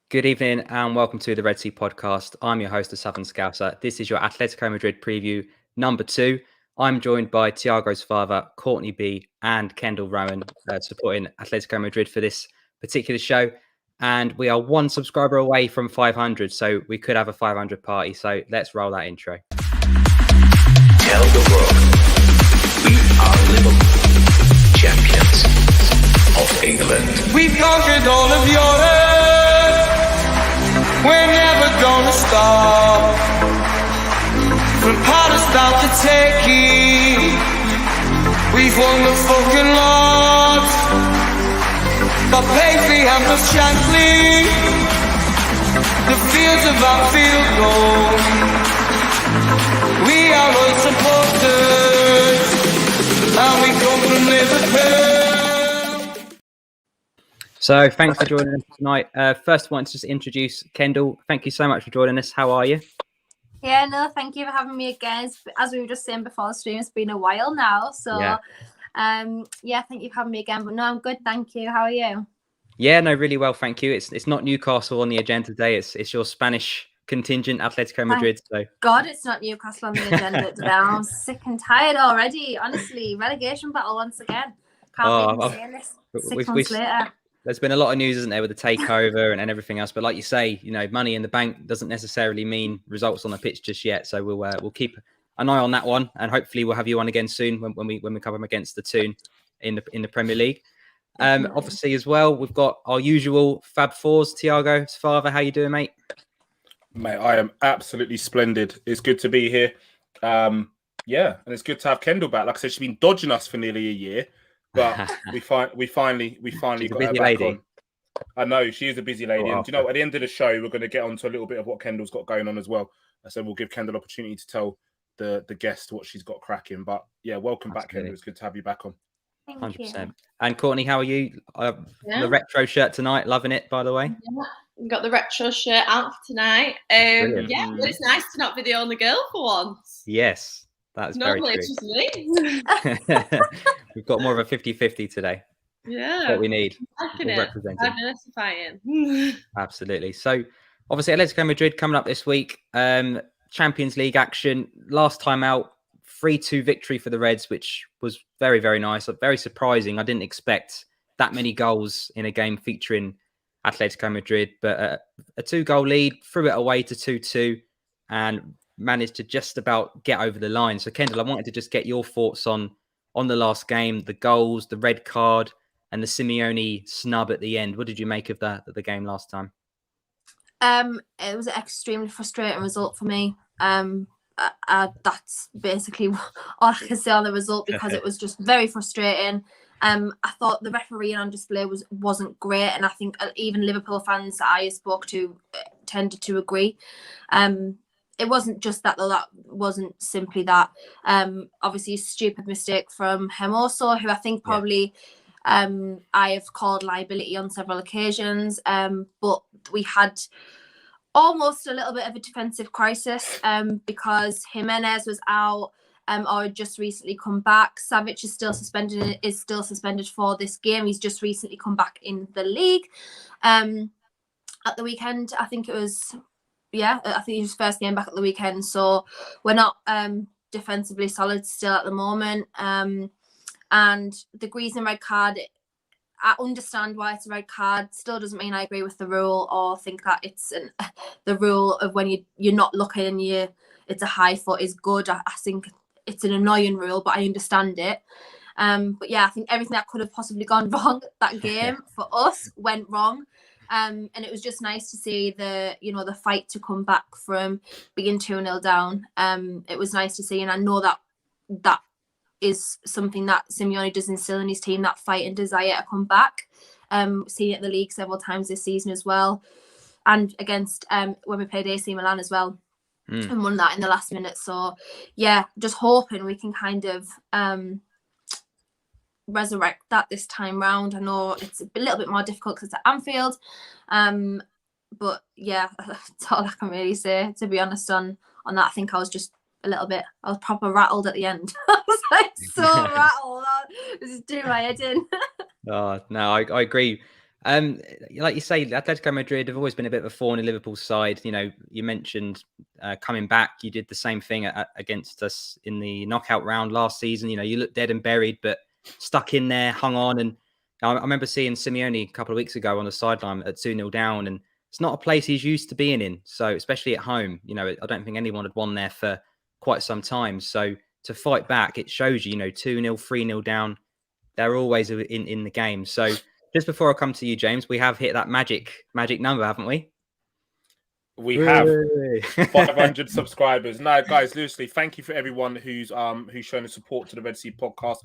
Good evening and welcome to the Red Sea Podcast. I'm your host, the Southern Scouser. This is your Atletico Madrid preview number 2. I'm joined by Thiago's father, Courtney B, and Kendall Rowan, supporting Atletico Madrid for this particular show. And we are one subscriber away from 500, so we could have a 500 party. So let's roll that intro. Tell the world we are Liverpool, champions of England. We've conquered all of Europe. We're never gonna stop. From Palestine to Turkey, we've won the fucking lot. But Paisley and the Shankly, the fields of Anfield gold. We are all supporters, and we come from Liverpool. So thanks for joining us tonight. First, I want to just introduce Kendall. Thank you so much for joining us. How are you? Yeah, no, thank you for having me again. As we were just saying before the stream, it's been a while now. So, thank you for having me again. But no, I'm good, thank you. How are you? Yeah, no, really well, thank you. It's not Newcastle on the agenda today. It's your Spanish contingent, Atletico Madrid. So God, it's not Newcastle on the agenda today. I'm sick and tired already. Honestly, relegation battle once again. Can't believe I'm saying this 6 months later. There's been a lot of news, isn't there, with the takeover and everything else. But like you say, money in the bank doesn't necessarily mean results on the pitch just yet. So we'll keep an eye on that one, and hopefully we'll have you on again soon when we come up against the Toon in the Premier League. Obviously, as well, we've got our usual Fab Fours. Thiago's father, how you doing, mate? Mate, I am absolutely splendid. It's good to be here. And it's good to have Kendall back. Like I said, she's been dodging us for nearly a year. But we finally got her back on. I know she is a busy lady, and at the end of the show, we're going to get on to a little bit of what Kendall's got going on as well. So we'll give Kendall opportunity to tell the guest what she's got cracking. But yeah, welcome back, Kendall. It's good to have you back on. 100%. And Courtney, how are you? The retro shirt tonight, loving it, by the way. Yeah, we've got the retro shirt out for tonight. But it's nice to not be the only girl for once. Yes. That's normally very true. It's just me. We've got more of a 50-50 today. Yeah. What we need. Diversifying. Absolutely. So obviously Atletico Madrid coming up this week. Champions League action. Last time out, 3-2 victory for the Reds, which was very, very nice. Very surprising. I didn't expect that many goals in a game featuring Atletico Madrid, but a 2-goal lead, threw it away to 2-2 and managed to just about get over the line. So Kendall, I wanted to just get your thoughts on the last game, the goals, the red card, and the Simeone snub at the end. What did you make of the game last time? It was an extremely frustrating result for me. That's basically all I can say on the result, because it was just very frustrating. I thought the refereeing on display wasn't great, and I think even Liverpool fans that I spoke to tended to agree. It wasn't just that, though. That wasn't simply that. Obviously, a stupid mistake from Hermoso, who I think probably I have called liability on several occasions. But we had almost a little bit of a defensive crisis because Jimenez was out or had just recently come back. Savic is still suspended for this game. He's just recently come back in the league. At the weekend, I think it was... I think his first game back at the weekend. So we're not defensively solid still at the moment. And the Griezmann red card, I understand why it's a red card. Still doesn't mean I agree with the rule or think that it's the rule of when you're not looking and it's a high foot is good. I think it's an annoying rule, but I understand it. But yeah, I think everything that could have possibly gone wrong that game for us went wrong. And it was just nice to see the fight to come back from being 2-0 down. It was nice to see, and I know that is something that Simeone does instill in his team, that fight and desire to come back. Seen it in the league several times this season as well, and against when we played AC Milan as well, and won that in the last minute. So yeah, just hoping we can kind of resurrect that this time round. I know it's a little bit more difficult because it's at Anfield, but yeah, that's all I can really say, to be honest, on that. I think I was proper rattled at the end. I was like so rattled. This is doing my head in. Oh no, I agree Like you say, Atletico Madrid have always been a bit of a thorn in Liverpool's side. You know, you mentioned coming back. You did the same thing against us in the knockout round last season. You know, you looked dead and buried, but stuck in there, hung on. And I remember seeing Simeone a couple of weeks ago on the sideline at 2-0 down, and it's not a place he's used to being in. So especially at home, you know, I don't think anyone had won there for quite some time. So to fight back, it shows you, 2-0, 3-0 down. They're always in the game. So just before I come to you, James, we have hit that magic number, haven't we? We have 500 subscribers. No, guys, seriously, thank you for everyone who's shown the support to the Red Sea podcast.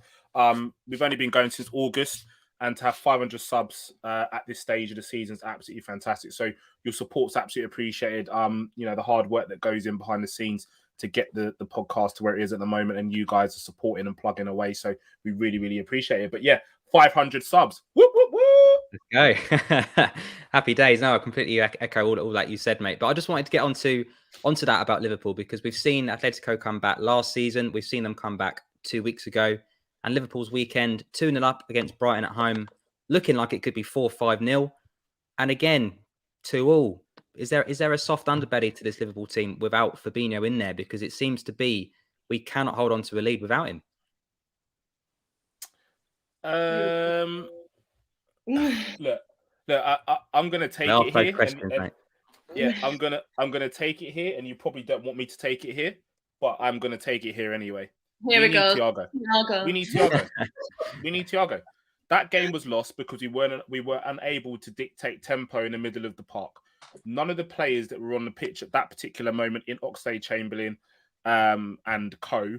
We've only been going since August, and to have 500 subs at this stage of the season is absolutely fantastic. So your support's absolutely appreciated. The hard work that goes in behind the scenes to get the podcast to where it is at the moment, and you guys are supporting and plugging away. So we really, really appreciate it. But yeah, 500 subs. Whoop, whoop, whoop. Let's go. Happy days. No, I completely echo all that you said, mate. But I just wanted to get onto that about Liverpool, because we've seen Atletico come back last season. We've seen them come back 2 weeks ago. And Liverpool's weekend, 2-0 up against Brighton at home, looking like it could be 4-5-0. And again, 2-2. Is there a soft underbelly to this Liverpool team without Fabinho in there? Because it seems to be we cannot hold on to a lead without him. Look, I'm gonna take it here. Questions, mate. Yeah, I'm gonna take it here, and you probably don't want me to take it here, but I'm gonna take it here anyway. Here we go. We need Thiago. We need Thiago. That game was lost because we were unable to dictate tempo in the middle of the park. None of the players that were on the pitch at that particular moment, in Oxlade-Chamberlain and co,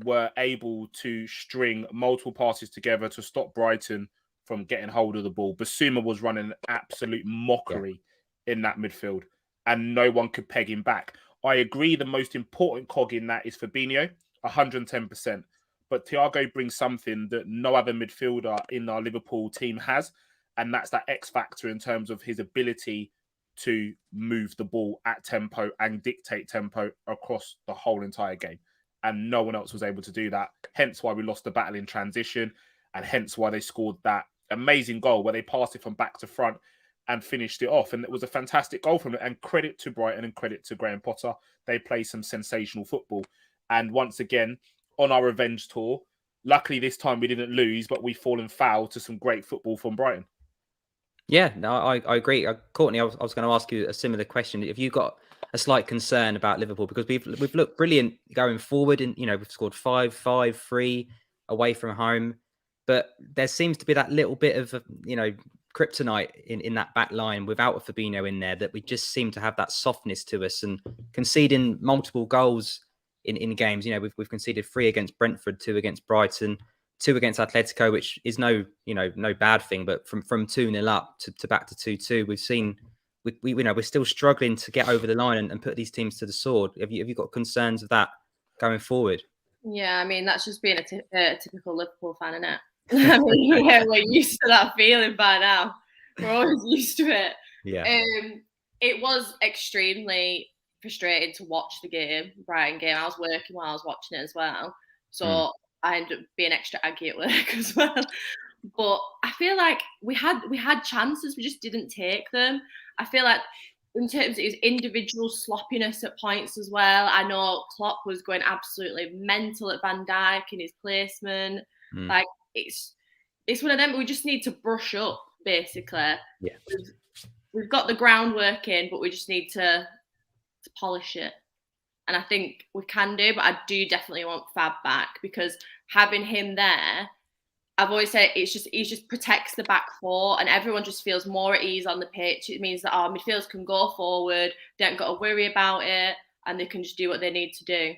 were able to string multiple passes together to stop Brighton from getting hold of the ball. Basuma was running an absolute mockery in that midfield, and no one could peg him back. I agree the most important cog in that is Fabinho, 110%. But Thiago brings something that no other midfielder in our Liverpool team has, and that's that X factor in terms of his ability to move the ball at tempo and dictate tempo across the whole entire game. And no one else was able to do that. Hence why we lost the battle in transition, and hence why they scored that amazing goal where they passed it from back to front and finished it off. And it was a fantastic goal from it. And credit to Brighton and credit to Graham Potter. They play some sensational football. And once again, on our revenge tour, luckily this time we didn't lose, but we've fallen foul to some great football from Brighton. Yeah, no, I agree. Courtney, I was going to ask you a similar question. Have you got a slight concern about Liverpool? Because we've looked brilliant going forward, and we've scored 5-3 away from home, but there seems to be that little bit of kryptonite in that back line without a Fabinho in there, that we just seem to have that softness to us, and conceding multiple goals in games. We've conceded 3 against Brentford, 2 against Brighton, 2 against Atletico, which is no bad thing. But from 2-0 up to back to 2-2, we've seen we're still struggling to get over the line and put these teams to the sword. Have you got concerns of that going forward? Yeah, I mean, that's just being a typical Liverpool fan, isn't it? I mean, we're used to that feeling by now. We're always used to it. Yeah. It was extremely frustrating to watch the Brighton game. I was working while I was watching it as well, so I ended up being extra aggy at work as well. But I feel like we had chances, we just didn't take them. I feel like in terms of his individual sloppiness at points as well, I know Klopp was going absolutely mental at Van Dijk in his placement. Like it's one of them we just need to brush up, basically. Yeah. We've got the groundwork in, but we just need to polish it. And I think we can do, but I do definitely want Fab back, because having him there, I've always said he just protects the back four, and everyone just feels more at ease on the pitch. It means that our midfielders can go forward, they don't got to worry about it, and they can just do what they need to do.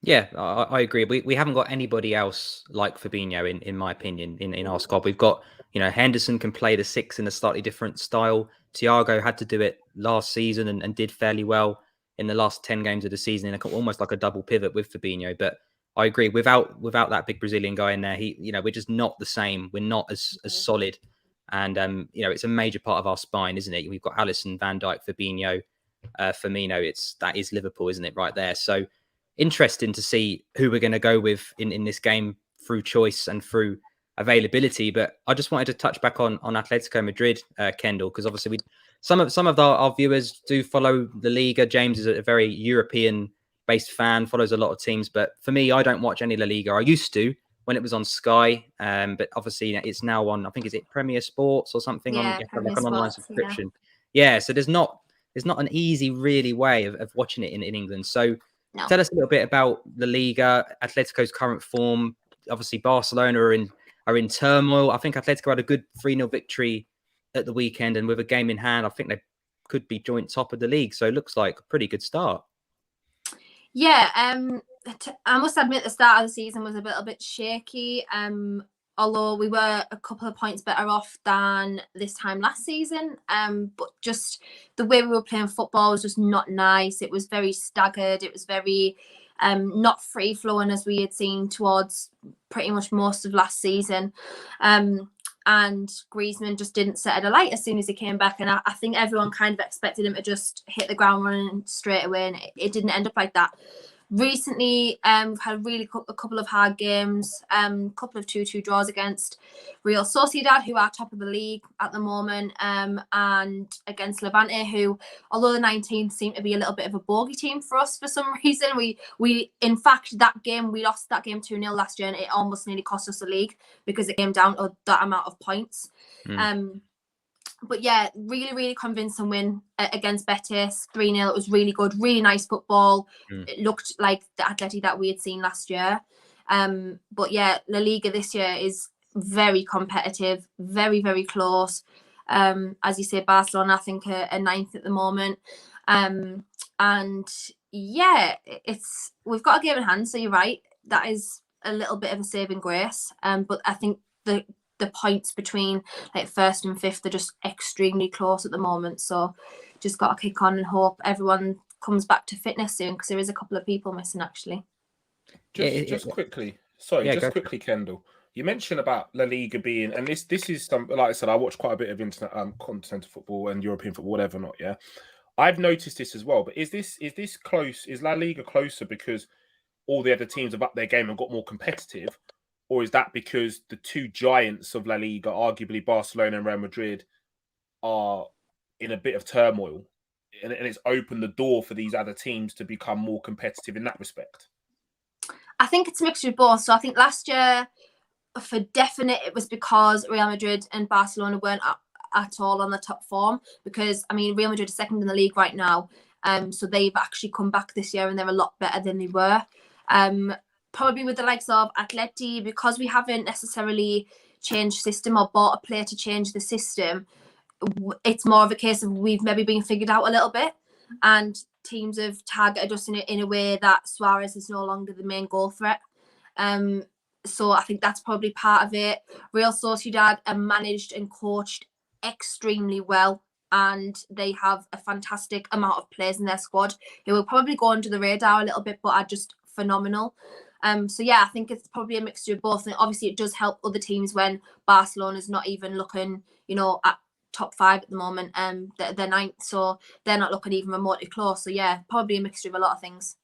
Yeah, I agree. We haven't got anybody else like Fabinho, in my opinion, in our squad. We've got, Henderson can play the 6 in a slightly different style. Thiago had to do it last season and did fairly well in the last 10 games of the season, in almost like a double pivot with Fabinho. But I agree, without that big Brazilian guy in there, we're just not the same. We're not as solid. And, it's a major part of our spine, isn't it? We've got Alisson, Van Dijk, Fabinho, Firmino. That is Liverpool, isn't it, right there? So interesting to see who we're going to go with in this game, through choice and through availability. But I just wanted to touch back on Atletico Madrid, Kendall, because obviously some of our viewers do follow the Liga. James is a very European-based fan, follows a lot of teams. But for me, I don't watch any La Liga. I used to when it was on Sky, but obviously it's now on, I think, is it Premier Sports or something? Yeah, on like an online subscription. Yeah. Yeah, so there's not an easy, really way of watching it in England. So No. tell us a little bit about the Liga, Atletico's current form. Obviously, Barcelona are in turmoil. I think Atletico had a good 3-0 victory at the weekend, and with a game in hand, I think they could be joint top of the league. So it looks like a pretty good start. Yeah, I must admit the start of the season was a little bit shaky. Although we were a couple of points better off than this time last season. But just the way we were playing football was just not nice. It was very staggered. It was very not free flowing as we had seen towards pretty much most of last season. And Griezmann just didn't set it alight as soon as he came back. And I think everyone kind of expected him to just hit the ground running straight away. And it didn't end up like that. Recently, we've had a couple of hard games, couple of 2-2 draws against Real Sociedad, who are top of the league at the moment, and against Levante, who, although the 19th seem to be a little bit of a bogey team for us for some reason. We in fact, we lost that game 2-0 last year, and it almost nearly cost us the league because it came down to that amount of points. But yeah, really, really convincing win against Betis, 3-0. It was really good, really nice football. It looked like the Atleti that we had seen last year. But yeah, La Liga this year is very competitive, very, very close. As you say, Barcelona, I think, are ninth at the moment. And yeah, we've got a game in hand, so you're right. That is a little bit of a saving grace. But I think the points between like first and fifth are just extremely close at the moment. So just got to kick on and hope everyone comes back to fitness soon, because there is a couple of people missing actually. Just quickly, Kendall. You mentioned about La Liga being, and this is some, like I said, I watch quite a bit of continental football and European football, whatever not. Yeah, I've noticed this as well. But is this close? Is La Liga closer because all the other teams have upped their game and got more competitive? Or is that because the two giants of La Liga, arguably Barcelona and Real Madrid, are in a bit of turmoil, and it's opened the door for these other teams to become more competitive in that respect? I think it's a mixture of both. So I think last year, for definite, it was because Real Madrid and Barcelona weren't at all on the top form. Because, I mean, Real Madrid are second in the league right now. So they've actually come back this year and they're a lot better than they were. Probably with the likes of Atleti, because we haven't necessarily changed system or bought a player to change the system, it's more of a case of we've maybe been figured out a little bit, and teams have targeted us in a way that Suarez is no longer the main goal threat. So I think that's probably part of it. Real Sociedad are managed and coached extremely well, and they have a fantastic amount of players in their squad who will probably go under the radar a little bit, but are just phenomenal. So yeah, I think it's probably a mixture of both. And obviously it does help other teams when Barcelona's not even looking, at top 5 at the moment. They're ninth, so they're not looking even remotely close. So yeah, probably a mixture of a lot of things.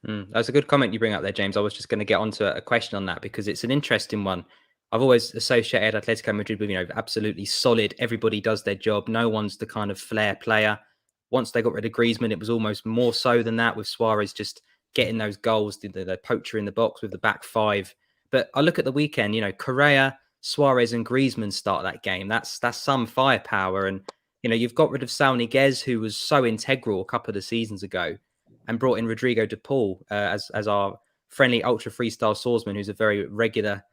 That's a good comment you bring up there, James. I was just going to get onto a question on that because it's an interesting one. I've always associated Atletico Madrid with, absolutely solid. Everybody does their job. No one's the kind of flair player. Once they got rid of Griezmann, it was almost more so than that, with Suarez just getting those goals, the poacher in the box with the back 5. But I look at the weekend, Correa, Suarez and Griezmann start that game. That's some firepower. And, you've got rid of Saul Niguez, who was so integral a couple of the seasons ago, and brought in Rodrigo de Paul as our friendly ultra freestyle swordsman, who's a very regular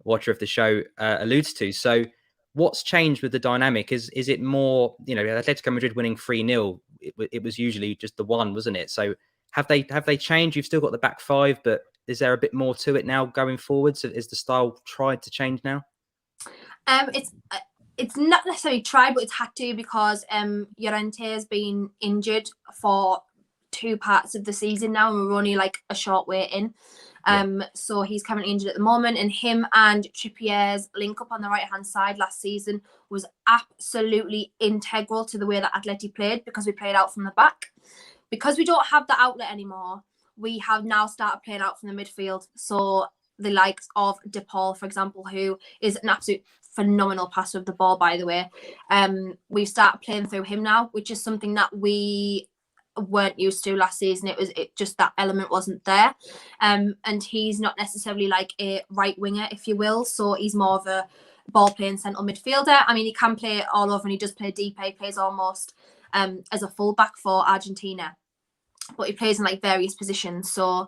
watcher of the show, alludes to. So what's changed with the dynamic? Is it more, Atletico Madrid winning 3-0? It was usually just the one, wasn't it? So have they changed? You've still got the back 5, but is there a bit more to it now going forwards? Is the style tried to change now? It's not necessarily tried, but it's had to, because Llorente has been injured for 2 parts of the season now, and we're only like a short way in. So he's currently injured at the moment, and him and Trippier's link up on the right hand side last season was absolutely integral to the way that Atleti played, because we played out from the back. Because we don't have the outlet anymore, we have now started playing out from the midfield. So the likes of DePaul, for example, who is an absolute phenomenal passer of the ball, by the way. We've started playing through him now, which is something that we weren't used to last season. It just that element wasn't there. And he's not necessarily like a right winger, if you will. So he's more of a ball playing central midfielder. I mean, he can play all over and he does play deep. He plays almost as a fullback for Argentina, but he plays in like various positions. So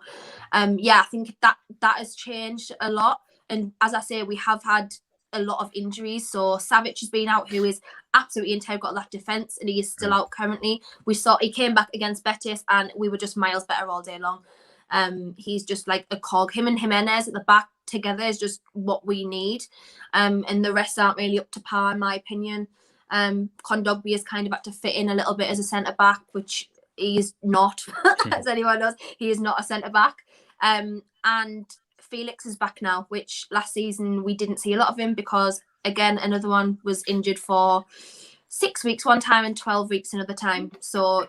I think that has changed a lot. And as I say, we have had a lot of injuries. So Savic has been out, who is absolutely integral to that defence, and he is still out currently. We saw he came back against Betis and we were just miles better all day long. He's just like a cog. Him and Jimenez at the back together is just what we need. And the rest aren't really up to par, in my opinion. Kondogbi has kind of had to fit in a little bit as a centre back, which he is not, as anyone knows. He is not a centre back. And Felix is back now, which last season we didn't see a lot of him because, again, another one was injured for 6 weeks one time and 12 weeks another time. So,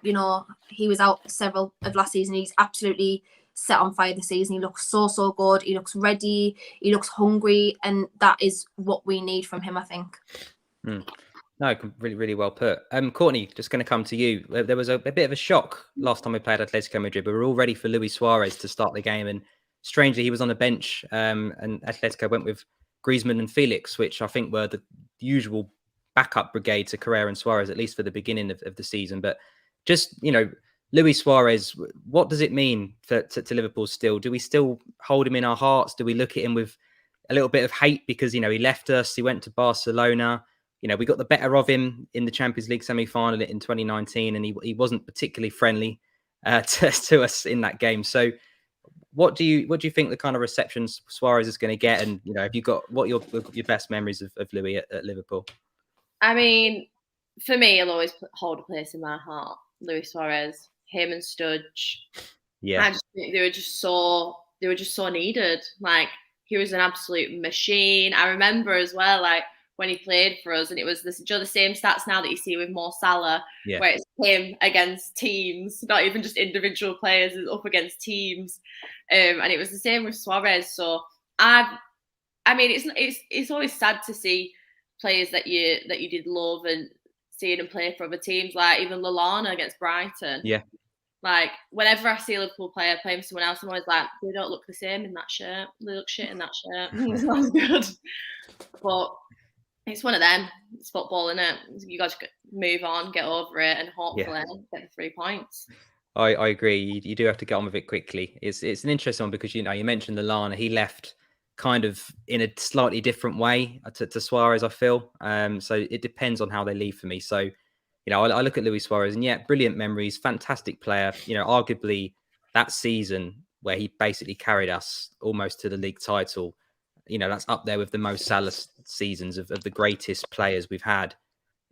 he was out several of last season. He's absolutely set on fire this season. He looks so good. He looks ready. He looks hungry. And that is what we need from him, I think. No, really, really well put. Courtney, just going to come to you. There was a bit of a shock last time we played Atletico Madrid. We were all ready for Luis Suarez to start the game, and strangely, he was on the bench. And Atletico went with Griezmann and Felix, which I think were the usual backup brigade to Correa and Suarez, at least for the beginning of the season. But just Luis Suarez, what does it mean to Liverpool still? Do we still hold him in our hearts? Do we look at him with a little bit of hate because he left us? He went to Barcelona. We got the better of him in the Champions League semi-final in 2019, and he wasn't particularly friendly to us in that game. So, what do you think the kind of reception Suarez is going to get? And have you got what your best memories of Louis at Liverpool? I mean, for me, he'll always hold a place in my heart. Luis Suarez, him and Studge. Yeah, I just think they were just so needed. Like, he was an absolute machine. I remember as well, like, when he played for us, and it was the same stats now that you see with Mo Salah, where it's him against teams, not even just individual players, it's up against teams, and it was the same with Suarez. So I mean, it's always sad to see players that you did love and seeing them play for other teams, like even Lallana against Brighton. Yeah. Like, whenever I see a Liverpool player playing for someone else, I'm always like, they don't look the same in that shirt. They look shit in that shirt. It's not good. But it's one of them. It's football, isn't it? You got to move on, get over it, and hopefully get the 3 points. I agree. You do have to get on with it quickly. It's an interesting one because you mentioned Lallana. He left kind of in a slightly different way to Suarez, I feel. So it depends on how they leave for me. So I look at Luis Suarez and brilliant memories, fantastic player. Arguably that season where he basically carried us almost to the league title. That's up there with the most Salah seasons of the greatest players we've had,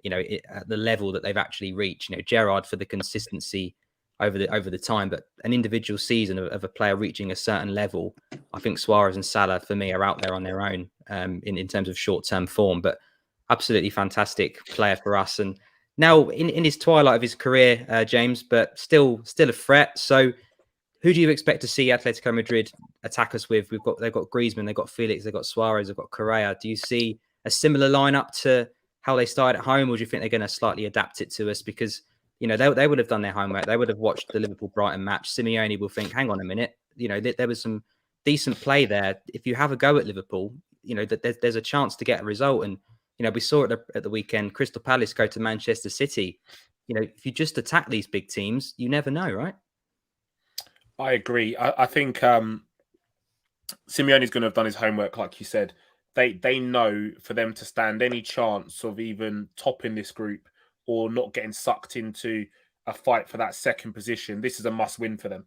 at the level that they've actually reached. Gerrard for the consistency over the time, but an individual season of a player reaching a certain level, I think Suarez and Salah for me are out there on their own in terms of short-term form, but absolutely fantastic player for us. And now in his twilight of his career, James, but still a threat. So who do you expect to see Atletico Madrid attack us with? They've got Griezmann, they've got Felix, they've got Suarez, they've got Correa. Do you see a similar lineup to how they started at home, or do you think they're going to slightly adapt it to us? Because they would have done their homework. They would have watched the Liverpool-Brighton match. Simeone will think, hang on a minute, there was some decent play there. If you have a go at Liverpool, there's a chance to get a result. And we saw it at the weekend. Crystal Palace go to Manchester City. If you just attack these big teams, you never know, right? I agree. I think Simeone's going to have done his homework, like you said. They know for them to stand any chance of even topping this group or not getting sucked into a fight for that second position, this is a must-win for them.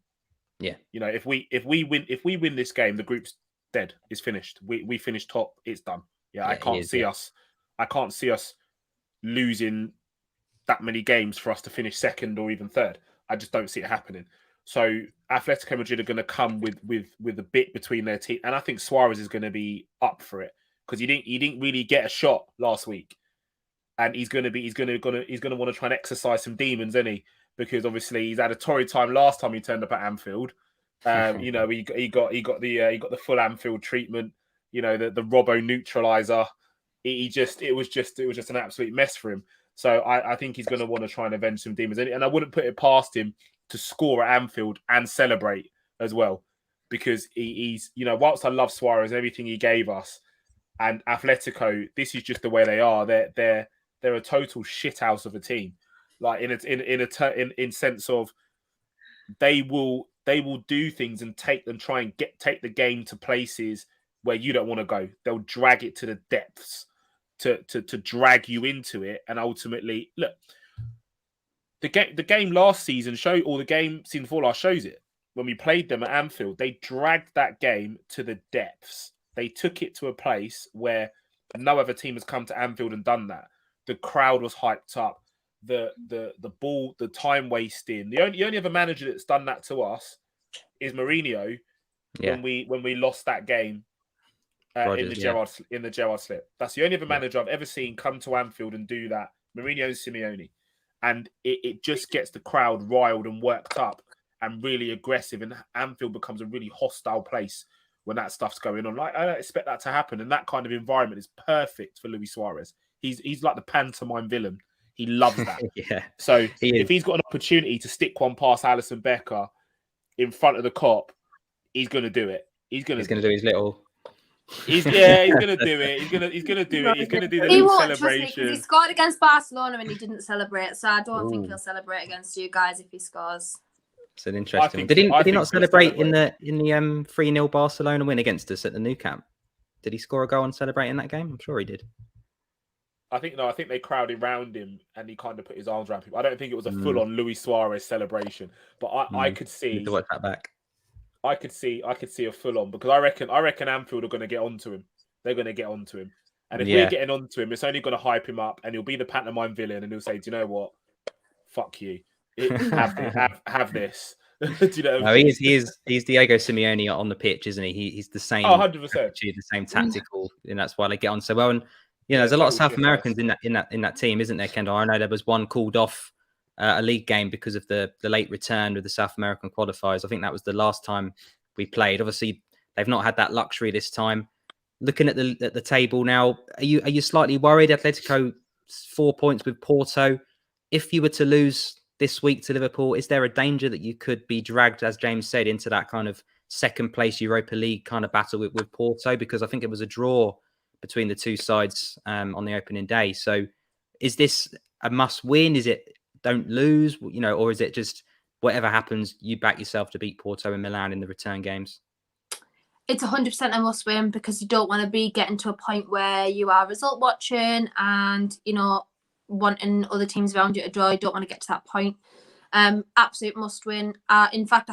Yeah. If we win this game, the group's dead. It's finished. We finish top. It's done. I can't see us losing that many games for us to finish second or even third. I just don't see it happening. So Atletico Madrid are going to come with a bit between their teeth, and I think Suarez is going to be up for it because he didn't really get a shot last week, and he's going to want to try and exercise some demons, isn't he? Because obviously he's had a torrid time last time he turned up at Anfield, You know, he got the full Anfield treatment. You know, the Robbo neutralizer. It was just an absolute mess for him. So I think he's going to want to try and avenge some demons, and I wouldn't put it past him to score at Anfield and celebrate as well, because he's, you know, whilst I love Suarez and everything he gave us, and Atletico, this is just the way they are. They're a total shithouse of a team, like in sense of they will do things and try and take the game to places where you don't want to go. They'll drag it to the depths to drag you into it, and ultimately, look, the game last season the game season before last shows it. When we played them at Anfield, they dragged that game to the depths. They took it to a place where no other team has come to Anfield and done that. The crowd was hyped up. The ball, the time wasting. The only other manager that's done that to us is Mourinho. Yeah. When we lost that game in the Gerrard slip. That's the only other manager I've ever seen come to Anfield and do that. Mourinho and Simeone. And it just gets the crowd riled and worked up and really aggressive, and Anfield becomes a really hostile place when that stuff's going on. Like, I don't expect that to happen, and that kind of environment is perfect for Luis Suarez. He's like the pantomime villain. He loves that. Yeah. So if he's got an opportunity to stick one past Alisson Becker in front of the cop, he's going to do it. He's going to do his little. He's going to do it. He's going to do it. He's going to do the little celebration. Trust me, he scored against Barcelona and he didn't celebrate. So I don't think he'll celebrate against you guys if he scores. It's an interesting. Did he not celebrate in the 3-0 Barcelona win against us at the Nou Camp? Did he score a goal and celebrate in that game? I'm sure he did. I think they crowded around him and he kind of put his arms around people. I don't think it was a full-on Luis Suarez celebration, but I could see. To watch that back. I could see a full-on, because I reckon Anfield are going to get onto him. They're going to get onto him, and if we're getting onto him, it's only going to hype him up, and he'll be the pantomime villain, and he'll say, "Do you know what? Fuck you. Have this." Do you know? No, he's Diego Simeone on the pitch, isn't he? He's the same. 100%. The same tactical, and that's why they get on so well. And there's a lot of South Americans in that team, isn't there, Kendall? I know there was one called off a league game because of the late return with the South American qualifiers. I think that was the last time we played. Obviously, they've not had that luxury this time. Looking at the table now, are you slightly worried? Atletico 4 points with Porto. If you were to lose this week to Liverpool, is there a danger that you could be dragged, as James said, into that kind of second place Europa League kind of battle with Porto? Because I think it was a draw between the two sides on the opening day. So is this a must win? Is it don't lose, or is it just whatever happens, you back yourself to beat Porto and Milan in the return games? It's 100% a must win, because you don't want to be getting to a point where you are result watching and, wanting other teams around you to draw. You don't want to get to that point. Absolute must win. In fact,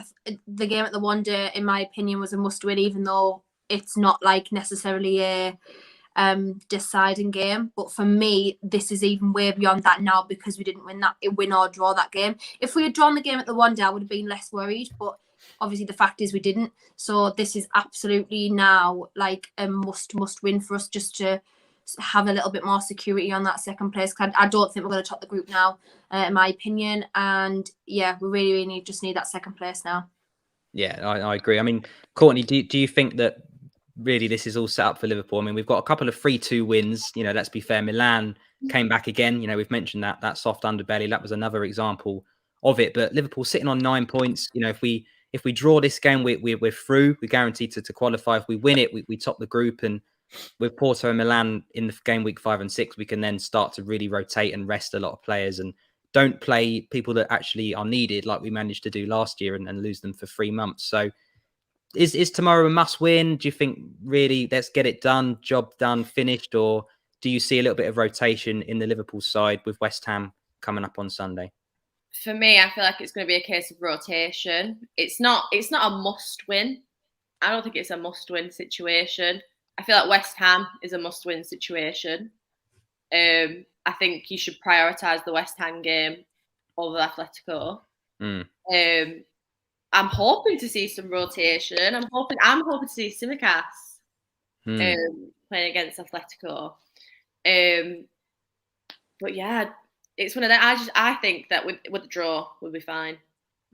the game at the One Day, in my opinion, was a must win, even though it's not like necessarily a deciding game. But for me, this is even way beyond that now, because we didn't win or draw that game. If we had drawn the game at the One Day, I would have been less worried, but obviously the fact is we didn't. So this is absolutely now like a must win for us, just to have a little bit more security on that second place. I don't think we're going to top the group now, in my opinion. And yeah, we really just need that second place now. Yeah, I agree. I mean, Courtney, do you think that really this is all set up for Liverpool? I mean, we've got a couple of 3-2 wins. Let's be fair. Milan came back again. We've mentioned that soft underbelly. That was another example of it. But Liverpool sitting on 9 points. If we draw this game, we're through. We're guaranteed to qualify. If we win it, we top the group. And with Porto and Milan in the game week 5 and 6, we can then start to really rotate and rest a lot of players and don't play people that actually are needed, like we managed to do last year, and lose them for 3 months. So is tomorrow a must win? Do you think really let's get it done, job done, finished? Or do you see a little bit of rotation in the Liverpool side with West Ham coming up on Sunday? For me, I feel like it's going to be a case of rotation. It's not a must win. I don't think it's a must win situation. I feel like West Ham is a must win situation. I think you should prioritise the West Ham game over Atletico. I'm hoping to see some rotation. I'm hoping to see Simicas playing against Atletico. But yeah, it's one of them. I think that with the draw we'll be fine.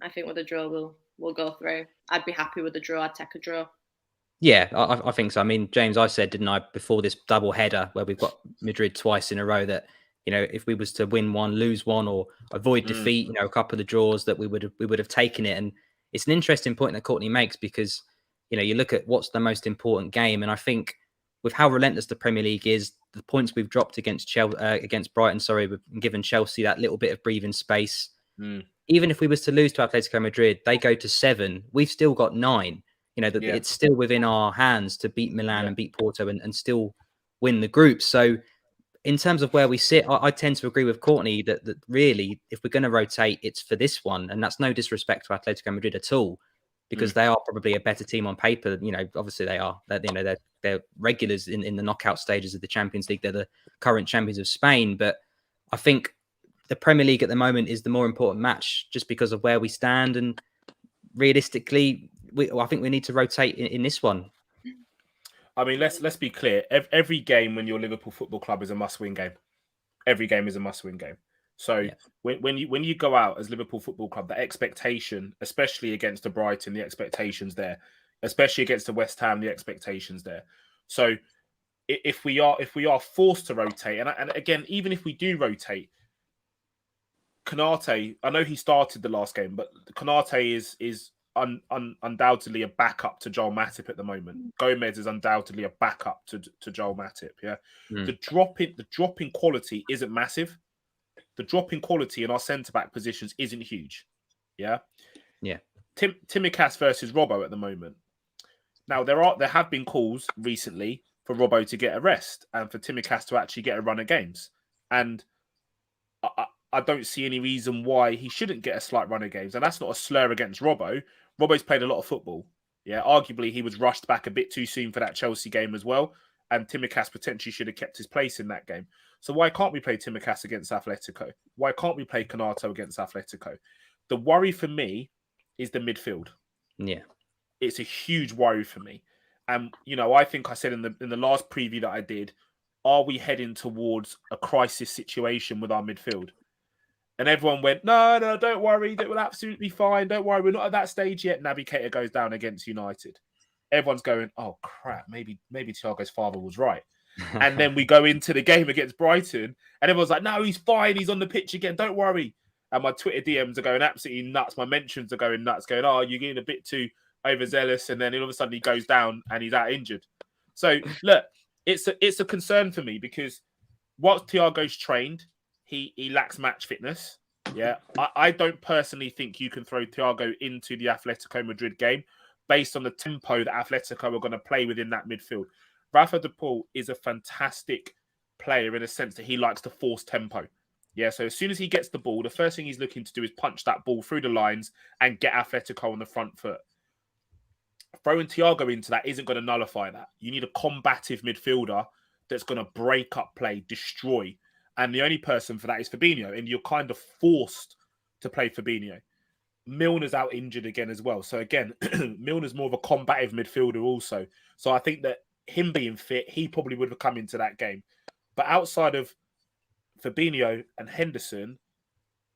I think with the draw we'll we'll go through. I'd be happy with a draw. I'd take a draw. Yeah, I think so. I mean, James, I said, didn't I, before this double header where we've got Madrid twice in a row, that, you know, if we was to win one, lose one, or avoid defeat, you know, a couple of the draws, that we would have taken it. And it's an interesting point that Courtney makes, because, you know, you look at what's the most important game, and I think with how relentless the Premier League is, the points we've dropped against Brighton, we've given Chelsea that little bit of breathing space. Even if we was to lose to Atletico Madrid, they go to 7. We've still got 9. You know, that it's still within our hands to beat Milan and beat Porto and still win the group. So in terms of where we sit, I tend to agree with Courtney that really, if we're going to rotate, it's for this one. And that's no disrespect to Atletico Madrid at all, because they are probably a better team on paper. You know, obviously they are. They're regulars in the knockout stages of the Champions League. They're the current champions of Spain. But I think the Premier League at the moment is the more important match, just because of where we stand. And realistically, I think we need to rotate in this one. I mean, let's be clear. Every game when you're Liverpool Football Club is a must-win game. Every game is a must-win game. So when you go out as Liverpool Football Club, the expectation, especially against the Brighton, the expectations there, especially against the West Ham, the expectations there. So if we are forced to rotate, and again, even if we do rotate, Konate, I know he started the last game, but Konate is undoubtedly a backup to Joel Matip at the moment. Gomez is undoubtedly a backup to Joel Matip. Yeah, the drop in quality isn't massive. The drop in quality in our centre back positions isn't huge. Yeah. Tsimikas versus Robbo at the moment. Now there have been calls recently for Robbo to get a rest and for Tsimikas to actually get a run of games, and I don't see any reason why he shouldn't get a slight run of games. And that's not a slur against Robbo. Robbo's played a lot of football. Yeah, arguably he was rushed back a bit too soon for that Chelsea game as well. And Tsimikas potentially should have kept his place in that game. So why can't we play Tsimikas against Atletico? Why can't we play Konato against Atletico? The worry for me is the midfield. Yeah. It's a huge worry for me. And, you know, I think I said in the last preview that I did, are we heading towards a crisis situation with our midfield? And everyone went, no, don't worry. That will absolutely fine. Don't worry. We're not at that stage yet. Naby Keita goes down against United. Everyone's going, oh, crap. Maybe Thiago's father was right. And then we go into the game against Brighton and everyone's like, no, he's fine. He's on the pitch again. Don't worry. And my Twitter DMs are going absolutely nuts. My mentions are going nuts, going, oh, you're getting a bit too overzealous. And then all of a sudden he goes down and he's out injured. So, look, it's a concern for me because whilst Thiago's trained, he lacks match fitness. Yeah, I don't personally think you can throw Thiago into the Atletico Madrid game based on the tempo that Atletico are going to play within that midfield. Rafa de Paul is a fantastic player in a sense that he likes to force tempo. Yeah, so as soon as he gets the ball, the first thing he's looking to do is punch that ball through the lines and get Atletico on the front foot. Throwing Thiago into that isn't going to nullify that. You need a combative midfielder that's going to break up play, destroy. And the only person for that is Fabinho. And you're kind of forced to play Fabinho. Milner's out injured again as well. So again, Milner's more of a combative midfielder also. So I think that him being fit, he probably would have come into that game. But outside of Fabinho and Henderson,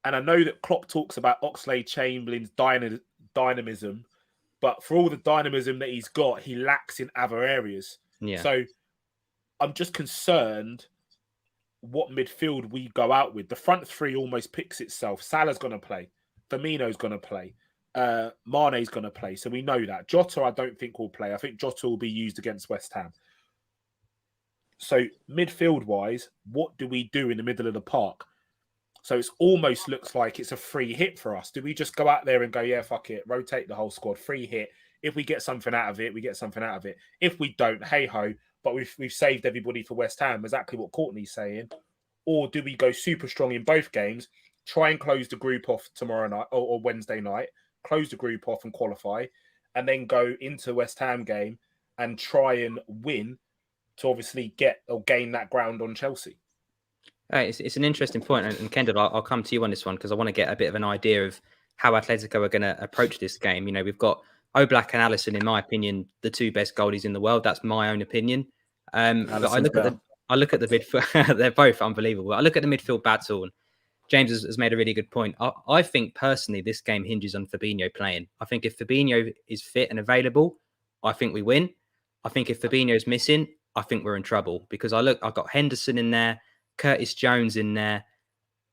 and I know that Klopp talks about Oxlade-Chamberlain's dynamism, but for all the dynamism that he's got, he lacks in other areas. Yeah. So I'm just concerned what midfield we go out with. The front three almost picks itself. Salah's going to play. Firmino's going to play. Mane's going to play. So we know that. Jota, I don't think will play. I think Jota will be used against West Ham. So midfield-wise, what do we do in the middle of the park? So it almost looks like it's a free hit for us. Do we just go out there and go, yeah, fuck it, rotate the whole squad, free hit. If we get something out of it, we get something out of it. If we don't, hey-ho, but we've saved everybody for West Ham, exactly what Courtney's saying. Or do we go super strong in both games, try and close the group off tomorrow night or Wednesday night, close the group off and qualify, and then go into the West Ham game and try and win to obviously get or gain that ground on Chelsea? It's an interesting point. And Kendall, I'll come to you on this one because I want to get a bit of an idea of how Atletico are going to approach this game. You know, we've got Oblak and Alisson, in my opinion, the two best goalies in the world. That's my own opinion. But I look at the midfield. They're both unbelievable. I look at the midfield battle. James has made a really good point. I think personally, this game hinges on Fabinho playing. I think if Fabinho is fit and available, I think we win. I think if Fabinho is missing, I think we're in trouble because I've got Henderson in there, Curtis Jones in there,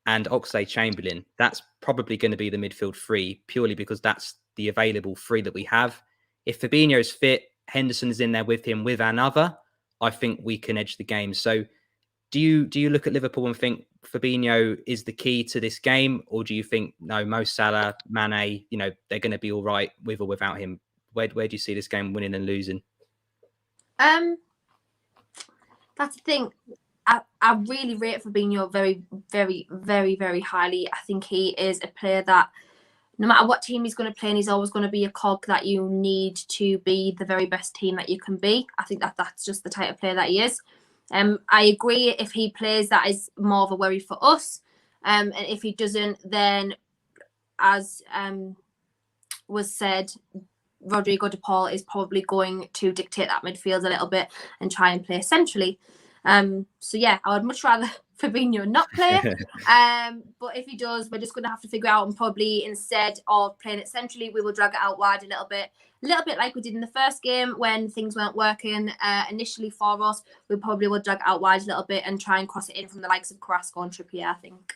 and Oxlade-Chamberlain. That's probably going to be the midfield three purely because that's the available three that we have. If Fabinho is fit, Henderson is in there with him with another, I think we can edge the game. So do you look at Liverpool and think Fabinho is the key to this game, or do you think no, Mo Salah, Mane, they're going to be all right with or without him? Where do you see this game winning and losing? That's the thing. I really rate Fabinho very, very, very, very highly. I think he is a player that no matter what team he's going to play in, he's always going to be a cog that you need to be the very best team that you can be. I think that's just the type of player that he is. I agree if he plays, that is more of a worry for us. And if he doesn't, then as was said, Rodrigo de Paul is probably going to dictate that midfield a little bit and try and play centrally. So yeah, I would much rather Fabinho not play. But if he does, we're just going to have to figure out, and probably instead of playing it centrally, we will drag it out wide a little bit like we did in the first game when things weren't working initially for us. We probably will drag it out wide a little bit and try and cross it in from the likes of Carrasco and Trippier, I think.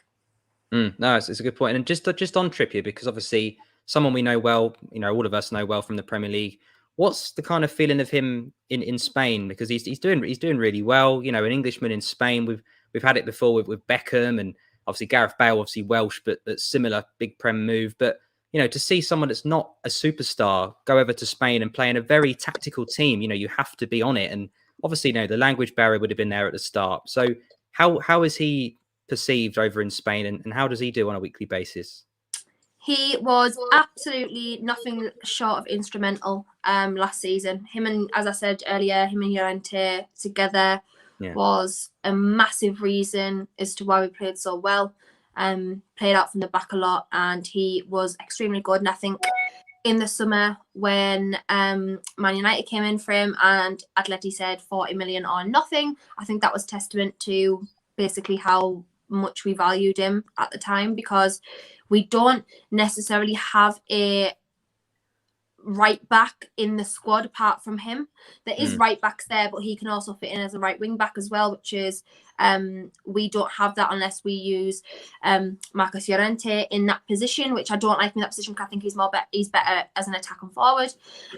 No, it's a good point. And just on Trippier, because obviously someone we know well, all of us know well from the Premier League. What's the kind of feeling of him in Spain? Because he's doing really well. An Englishman in Spain. We've had it before with Beckham and obviously Gareth Bale, obviously Welsh, but similar big Prem move. But to see someone that's not a superstar go over to Spain and play in a very tactical team, you have to be on it. And obviously, the language barrier would have been there at the start. So how is he perceived over in Spain, and how does he do on a weekly basis? He was absolutely nothing short of instrumental last season. As I said earlier, him and Llorente together was a massive reason as to why we played so well. Played out from the back a lot, and he was extremely good. And I think in the summer when Man United came in for him and Atleti said 40 million or nothing, I think that was testament to basically how much we valued him at the time, because we don't necessarily have a right back in the squad apart from him. There is right backs there, but he can also fit in as a right wing back as well, which is we don't have that unless we use Marcos Llorente in that position, which I don't like in that position because I think he's better as an attacking forward.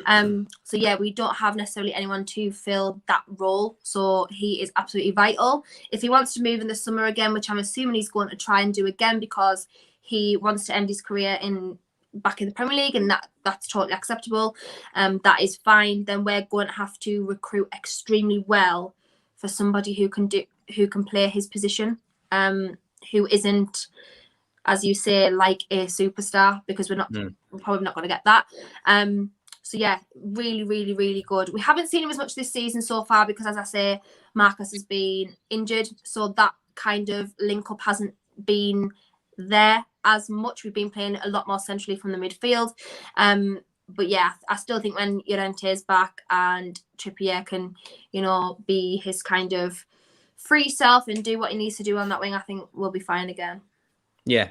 So yeah, we don't have necessarily anyone to fill that role. So he is absolutely vital. If he wants to move in the summer again, which I'm assuming he's going to try and do again because he wants to end his career back in the Premier League, and that's totally acceptable. That is fine. Then we're going to have to recruit extremely well for somebody who can play his position, who isn't, as you say, like a superstar, because we're probably not going to get that. So yeah, really, really, really good. We haven't seen him as much this season so far because, as I say, Marcus has been injured, so that kind of link up hasn't been there as much. We've been playing a lot more centrally from the midfield. But yeah, I still think when Llorente is back and Trippier can, be his kind of free self and do what he needs to do on that wing, I think we'll be fine again. Yeah,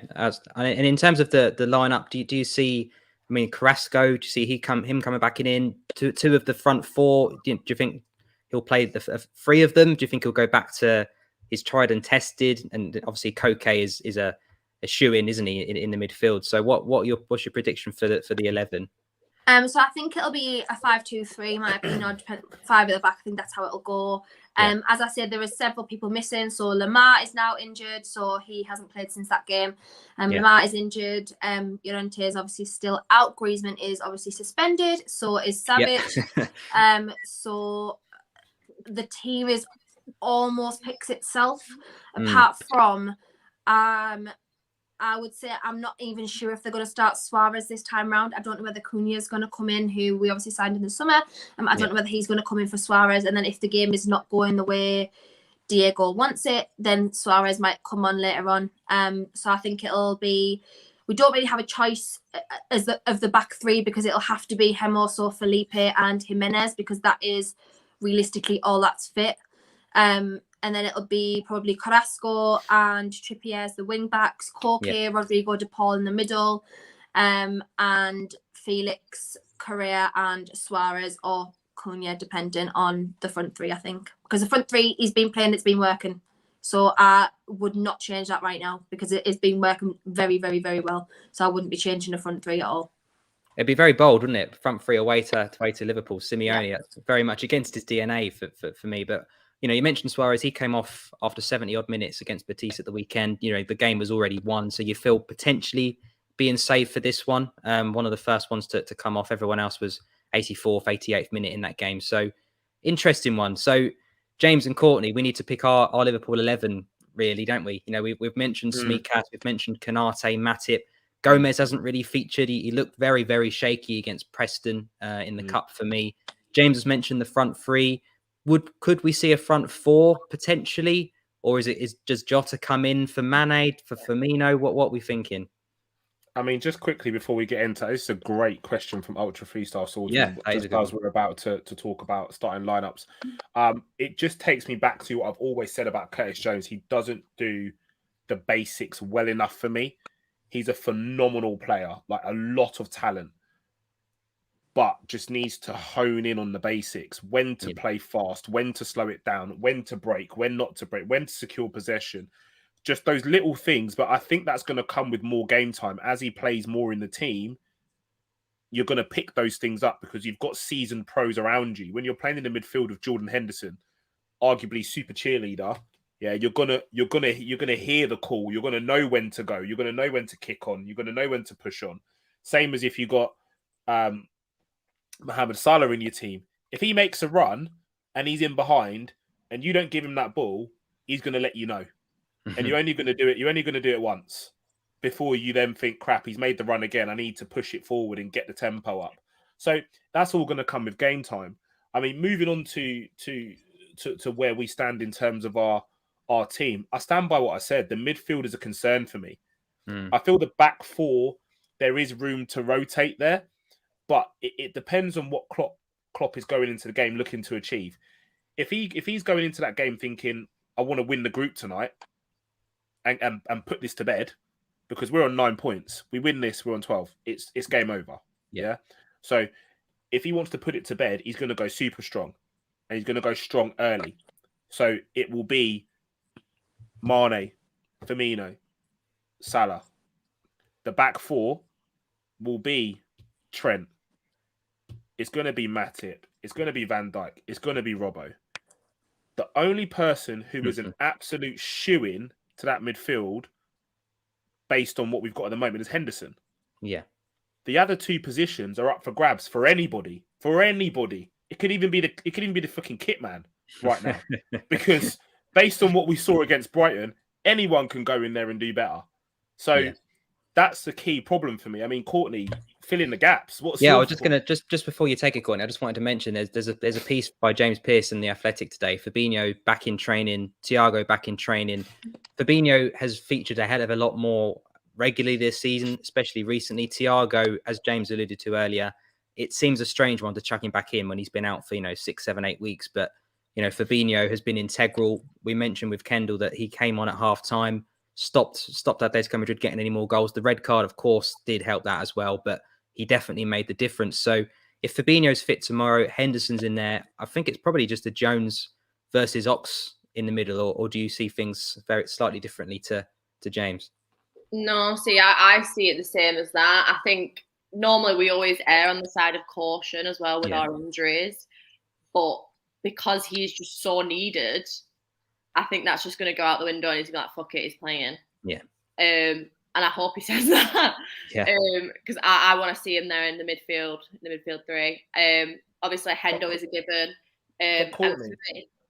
and in terms of the lineup, do you see? I mean, Carrasco, do you see him coming back in? Two of the front four. Do you think he'll play the three of them? Do you think he'll go back to his tried and tested? And obviously, Koke is a shoe-in, isn't he, in the midfield? So what's your prediction for the 11? So I think it'll be a 5-2-3, my opinion, five at the back. I think that's how it'll go. As I said, there are several people missing. So Lamar is now injured, so he hasn't played since that game. Lamar is injured. Llorente is obviously still out. Griezmann is obviously suspended. So is Savic. So the team is almost picks itself, apart from I would say I'm not even sure if they're going to start Suarez this time round. I don't know whether Cunha is going to come in, who we obviously signed in the summer. I don't know whether he's going to come in for Suarez. And then if the game is not going the way Diego wants it, then Suarez might come on later on. So I think it'll be... We don't really have a choice of the back three, because it'll have to be Hermoso, Felipe and Jimenez, because that is realistically all that's fit. and then it'll be probably Carrasco and Trippier as the wing backs, Koke, Rodrigo de Paul in the middle, and Felix, Correa, and Suarez or Cunha, depending on the front three, I think. Because the front three, he's been playing, it's been working. So I would not change that right now because it has been working very, very, very well. So I wouldn't be changing the front three at all. It'd be very bold, wouldn't it? Front three away to Liverpool. Simeone, that's very much against his DNA for me. But, you mentioned Suarez. He came off after 70-odd minutes against Betis at the weekend. The game was already won. So you feel potentially being saved for this one. One of the first ones to come off. Everyone else was 84th, 88th minute in that game. So interesting one. So James and Courtney, we need to pick our Liverpool 11, really, don't we? We've mentioned Smikas, we've mentioned Kanate, Matip. Gomez hasn't really featured. He looked very, very shaky against Preston in the cup for me. James has mentioned the front three. Could we see a front four potentially? Or does Jota come in for Mane, for Firmino? What are we thinking? I mean, just quickly before we get into this is a great question from Ultra Freestyle Swordsman. Yeah, just as we're about to talk about starting lineups. It just takes me back to what I've always said about Curtis Jones. He doesn't do the basics well enough for me. He's a phenomenal player, like a lot of talent, but just needs to hone in on the basics, when to play fast, when to slow it down, when to break, when not to break, when to secure possession. Just those little things, but I think that's going to come with more game time. As he plays more in the team, you're going to pick those things up because you've got seasoned pros around you. When you're playing in the midfield of Jordan Henderson, arguably super cheerleader, you're gonna hear the call. You're gonna know when to go. You're gonna know when to kick on. You're gonna know when to push on. Same as if you got Mohamed Salah in your team. If he makes a run and he's in behind and you don't give him that ball, he's gonna let you know. And you're only going to do it. You're only going to do it once before you then think, crap, he's made the run again. I need to push it forward and get the tempo up. So that's all going to come with game time. I mean, moving on to where we stand in terms of our team, I stand by what I said. The midfield is a concern for me. I feel the back four, there is room to rotate there, but it depends on what Klopp is going into the game looking to achieve. If he's going into that game thinking, I want to win the group tonight, and put this to bed, because we're on 9 points. We win this, we're on 12. It's game over. Yeah. So if he wants to put it to bed, he's going to go super strong, and he's going to go strong early. So it will be Mane, Firmino, Salah. The back four will be Trent. It's going to be Matip. It's going to be Van Dijk. It's going to be Robbo. The only person who is an absolute shoo-in to that midfield, based on what we've got at the moment, is Henderson. Yeah. The other two positions are up for grabs for anybody. For anybody. It could even be the fucking kit man right now. Because based on what we saw against Brighton, anyone can go in there and do better. So that's the key problem for me. I mean, Courtney, fill in the gaps. I was just gonna just before you take it, Courtney, I just wanted to mention there's a piece by James Pearce in the Athletic today. Fabinho back in training, Thiago back in training. Fabinho has featured a hell of a lot more regularly this season, especially recently. Thiago, as James alluded to earlier, it seems a strange one to chuck him back in when he's been out for 6, 7, 8 weeks. But Fabinho has been integral. We mentioned with Kendall that he came on at half time, stopped Atletico Madrid getting any more goals. The red card, of course, did help that as well, but he definitely made the difference. So if Fabinho's fit tomorrow, Henderson's in there, I think it's probably just a Jones versus Ox in the middle, or do you see things very slightly differently to James? No, see, I see it the same as that. I think normally we always err on the side of caution as well with our injuries, but because he's just so needed, I think that's just going to go out the window and he's going to be like, fuck it, he's playing. Yeah. And I hope he says that. Yeah. Because I want to see him there in the midfield three. Obviously, Hendo is a given.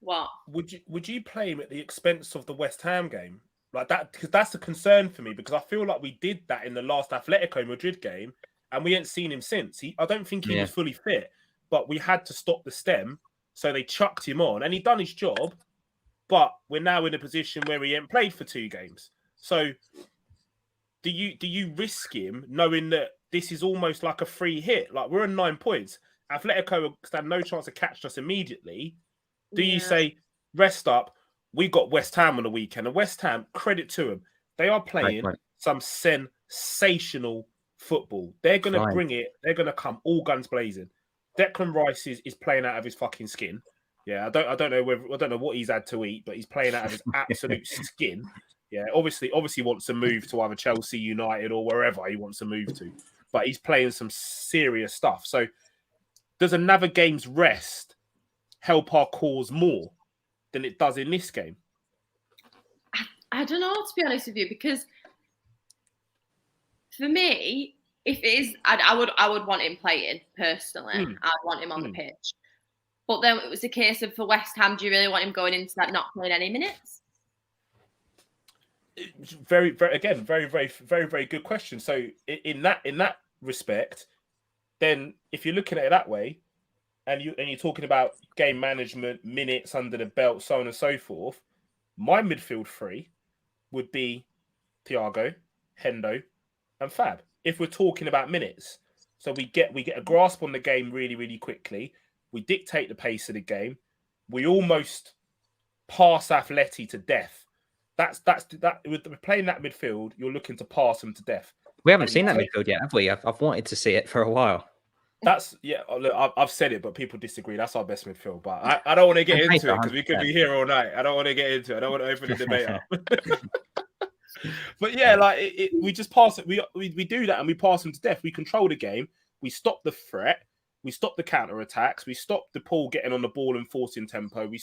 What? Would you play him at the expense of the West Ham game? Like that? Because that's a concern for me, because I feel like we did that in the last Atletico Madrid game and we ain't seen him since. I don't think he was fully fit, but we had to stop the stem. So they chucked him on and he done his job. But we're now in a position where he ain't played for 2 games. So do you risk him knowing that this is almost like a free hit? Like, we're on 9 points. Atletico stand no chance to catch us immediately. Do you say, rest up, we got West Ham on the weekend, and West Ham, credit to them, they are playing Right. some sensational football. They're going to Right. bring it. They're going to come all guns blazing. Declan Rice is playing out of his fucking skin. Yeah, I don't know what he's had to eat, but he's playing out of his absolute skin. Yeah, obviously wants to move to either Chelsea, United, or wherever he wants to move to. But he's playing some serious stuff. So does another game's rest help our cause more than it does in this game? I don't know, to be honest with you, because for me, if it is, I would want him playing personally. I'd want him on the pitch. But then it was a case of, for West Ham, do you really want him going into that not playing any minutes? Very, very good question. So in that respect, then if you're looking at it that way, and you're talking about game management, minutes under the belt, so on and so forth, my midfield three would be Thiago, Hendo, and Fab. If we're talking about minutes, so we get a grasp on the game really, really quickly. We dictate the pace of the game. We almost pass Atleti to death. That's with playing that midfield, you're looking to pass them to death. We haven't seen that midfield yet, have we? I've wanted to see it for a while. Look, I've said it, but people disagree. That's our best midfield. But I don't want to get into it because we could be here all night. I don't want to get into it. I don't want to open the debate up. But yeah, like we just pass it. We do that and we pass them to death. We control the game. We stop the threat. We stop the counter attacks. We stop the Paul getting on the ball and forcing tempo. We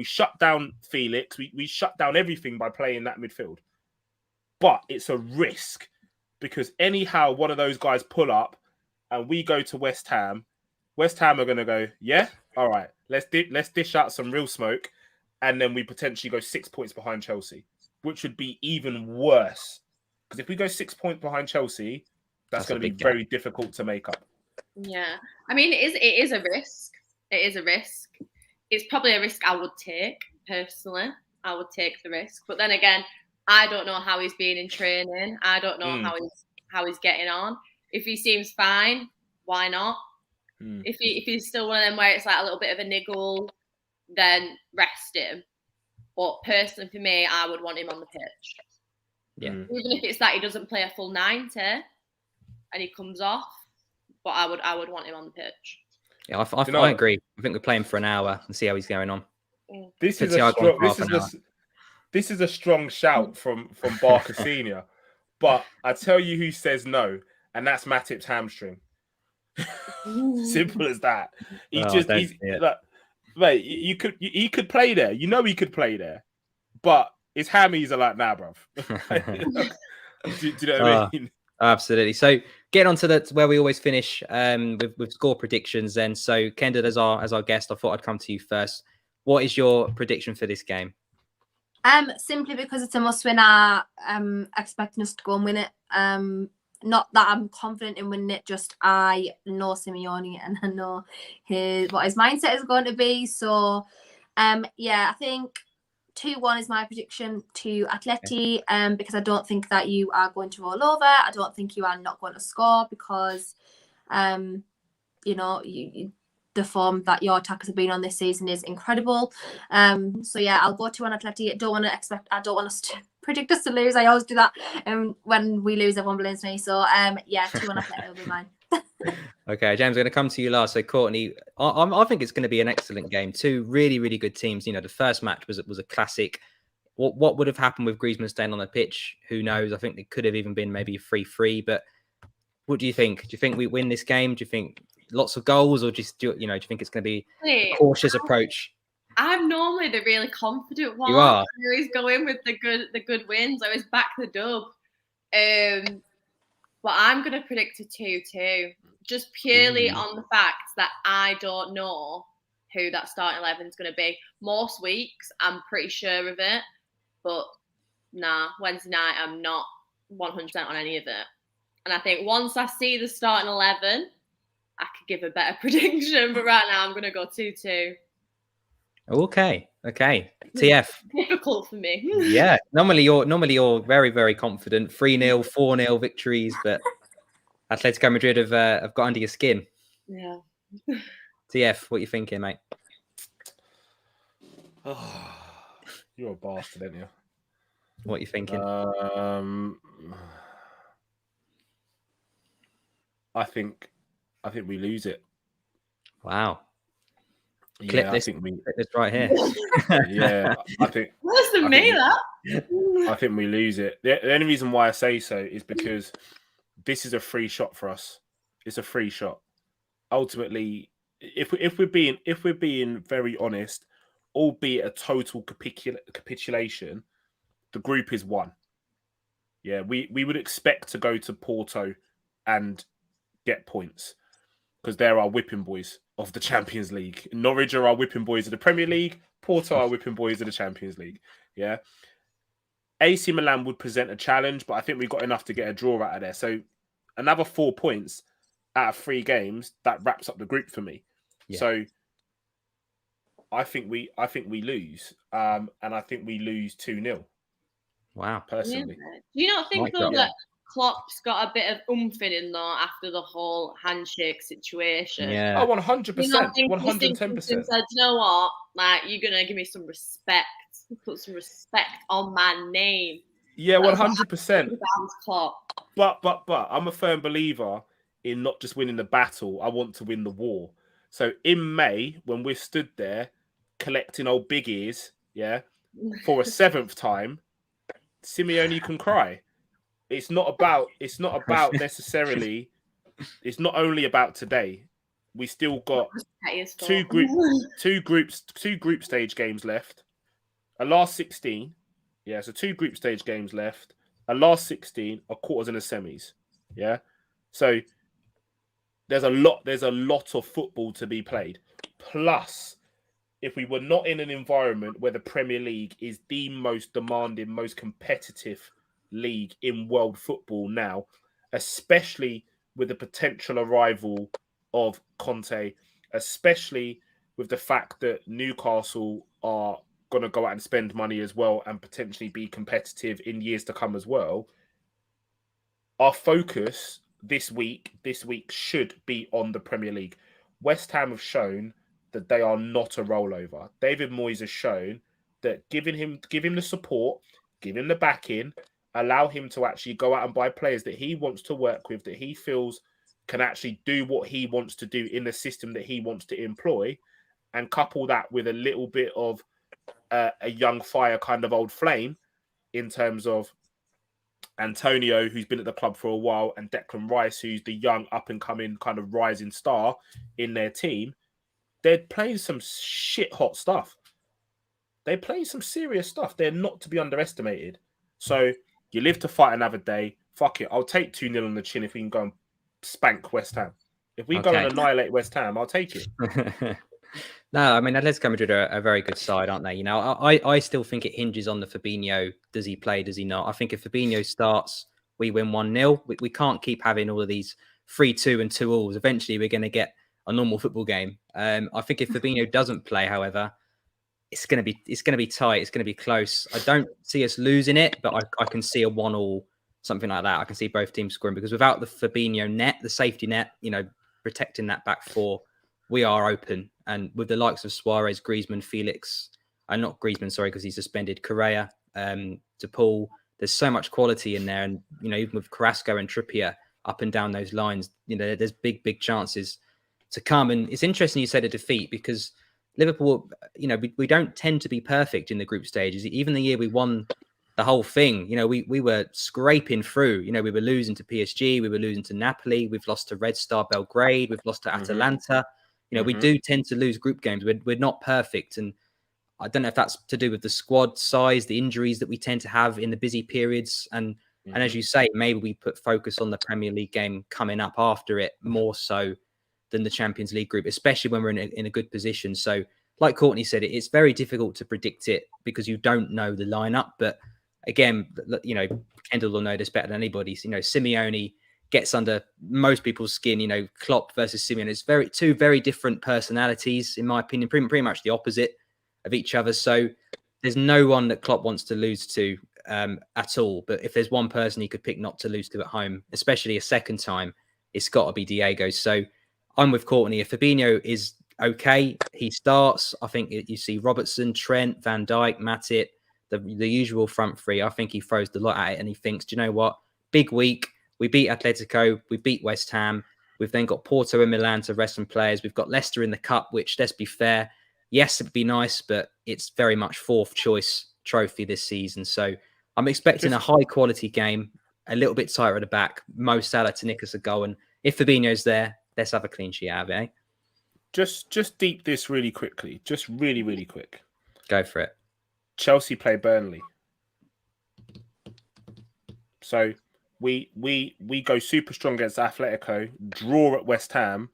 shut down Felix. We shut down everything by playing that midfield. But it's a risk because anyhow one of those guys pull up and we go to West Ham. West Ham are going to go, yeah, all right, let's dish out some real smoke, and then we potentially go 6 points behind Chelsea, which would be even worse. Because if we go 6 points behind Chelsea, that's going to be very difficult to make up. Yeah, I mean, it is a risk. It is a risk. It's probably a risk I would take personally. I would take the risk, but then again, I don't know how he's been in training. I don't know how he's getting on. If he seems fine, why not? If he's still one of them where it's like a little bit of a niggle, then rest him. But personally, for me, I would want him on the pitch. Yeah. Even if it's that he doesn't play a full 90 and he comes off, but I would want him on the pitch. Yeah, I agree. I think we're playing for an hour and see how he's going on. This is a strong shout from Barker Senior, but I tell you who says no, and that's Matip's hamstring. Simple as that. Mate, he could play there. You know he could play there, but his hammies are like, nah, bruv. do you know what I mean? Absolutely. So getting on to where we always finish with score predictions then. So Kendall, as our guest, I thought I'd come to you first. What is your prediction for this game? Simply because it's a must-win, I'm expecting us to go and win it. Not that I'm confident in winning it, just I know Simeone and I know what his mindset is going to be. So, I think 2-1 is my prediction to Atleti, because I don't think that you are going to roll over. I don't think you are not going to score because, the form that your attackers have been on this season is incredible. I'll go 2-1 Atleti. I don't want us to predict us to lose. I always do that. When we lose, everyone blames me. So 2-1 Atleti will be mine. Okay, James, I'm going to come to you last. So Courtney, I think it's going to be an excellent game. Two really, really good teams. You know, the first match was a classic. What would have happened with Griezmann staying on the pitch? Who knows? I think it could have even been maybe a 3-3. But what do you think? Do you think we win this game? Do you think lots of goals, or just do you think it's going to be a cautious approach? I'm normally the really confident one. You are. I always go in with the good wins. I always back the dub. But I'm going to predict a 2-2, just purely on the fact that I don't know who that starting 11 is going to be. Most weeks, I'm pretty sure of it. But Wednesday night, I'm not 100% on any of it. And I think once I see the starting 11, I could give a better prediction. But right now, I'm going to go 2-2. Okay. TF. Difficult for me. Yeah. Normally you're very, very confident. 3-0, 4-0 victories, but Atletico Madrid have got under your skin. Yeah. TF, what are you thinking, mate? You're a bastard, aren't you? What are you thinking? I think we lose it. Wow. Yeah, Clip this right here. Yeah, I think Worse than me, that. I think we lose it. The only reason why I say so is because this is a free shot for us. It's a free shot. Ultimately, if we're being very honest, albeit a total capitulation, the group is won. Yeah, we would expect to go to Porto and get points because they're our whipping boys of the Champions League. Norwich are our whipping boys of the Premier League. Porto are whipping boys of the Champions League. Yeah. AC Milan would present a challenge, but I think we've got enough to get a draw out of there. So another 4 points out of 3 games, that wraps up the group for me. Yeah. So I think we lose. And I think we lose 2-0. Wow. Personally. Yeah. Do you not think though that Klopp's got a bit of in him though after the whole handshake situation? Yeah. Oh, 100%. 110%. Said, you know what? Like, you're gonna give me some respect. Put some respect on my name. Yeah, 100%. Klopp. But I'm a firm believer in not just winning the battle. I want to win the war. So in May, when we're stood there collecting old big ears, yeah, for a 7th time, Simeone can cry. It's not about necessarily. It's not only about today. We still got 2 group stage games left. A last 16. Yeah, so 2 group stage games left. A last 16, a quarters and a semis. Yeah. So there's a lot of football to be played. Plus, if we were not in an environment where the Premier League is the most demanding, most competitive league in world football now, especially with the potential arrival of Conte, especially with the fact that Newcastle are going to go out and spend money as well and potentially be competitive in years to come as well. Our focus this week should be on the Premier League. West Ham have shown that they are not a rollover. David Moyes has shown that give him the support, give him the backing, allow him to actually go out and buy players that he wants to work with, that he feels can actually do what he wants to do in the system that he wants to employ, and couple that with a little bit of a young fire kind of old flame in terms of Antonio, who's been at the club for a while, and Declan Rice, who's the young up-and-coming kind of rising star in their team. They're playing some shit hot stuff. They're playing some serious stuff. They're not to be underestimated. So you live to fight another day. Fuck it. I'll take 2-0 on the chin if we can go and spank West Ham. If we go and annihilate West Ham, I'll take it. No, I mean, Atletico Madrid are a very good side, aren't they? You know, I still think it hinges on the Fabinho. Does he play? Does he not? I think if Fabinho starts, we win 1-0. We can't keep having all of these 3-2 and 2-alls. Eventually, we're going to get a normal football game. I think if Fabinho doesn't play, however, it's going to be tight. It's going to be close. I don't see us losing it, but I can see a 1-1, something like that. I can see both teams scoring because without the Fabinho net, the safety net, you know, protecting that back four, we are open. And with the likes of Suarez, Griezmann, Felix, and not Griezmann, sorry, because he's suspended, Correa, De Paul, there's so much quality in there. And, you know, even with Carrasco and Trippier up and down those lines, you know, there's big chances to come. And it's interesting you said a defeat because Liverpool, you know, we don't tend to be perfect in the group stages. Even the year we won the whole thing, you know, we were scraping through. You know, we were losing to PSG, we were losing to Napoli, we've lost to Red Star Belgrade, we've lost to Atalanta. You know, we do tend to lose group games. We're not perfect. And I don't know if that's to do with the squad size, the injuries that we tend to have in the busy periods. And as you say, maybe we put focus on the Premier League game coming up after it more so than the Champions League group, especially when we're in a good position. So like Courtney said, it's very difficult to predict it because you don't know the lineup. But again, you know, Kendall will know this better than anybody. You know, Simeone gets under most people's skin. You know, Klopp versus Simeone. It's two very different personalities, in my opinion, pretty much the opposite of each other. So there's no one that Klopp wants to lose to at all. But if there's one person he could pick not to lose to at home, especially a second time, it's got to be Diego. So I'm with Courtney. If Fabinho is okay, he starts. I think you see Robertson, Trent, Van Dijk, Matip, the usual front three. I think he throws the lot at it and he thinks, do you know what? Big week. We beat Atletico. We beat West Ham. We've then got Porto and Milan to rest some players. We've got Leicester in the cup, which, let's be fair, yes, it'd be nice, but it's very much fourth choice trophy this season. So I'm expecting a high quality game, a little bit tighter at the back. Mo Salah to nick us a goal. And if Fabinho's there, let's have a clean sheet out of it, eh? Just deep this really quickly. Just really, really quick. Go for it. Chelsea play Burnley. So we go super strong against Atletico, draw at West Ham,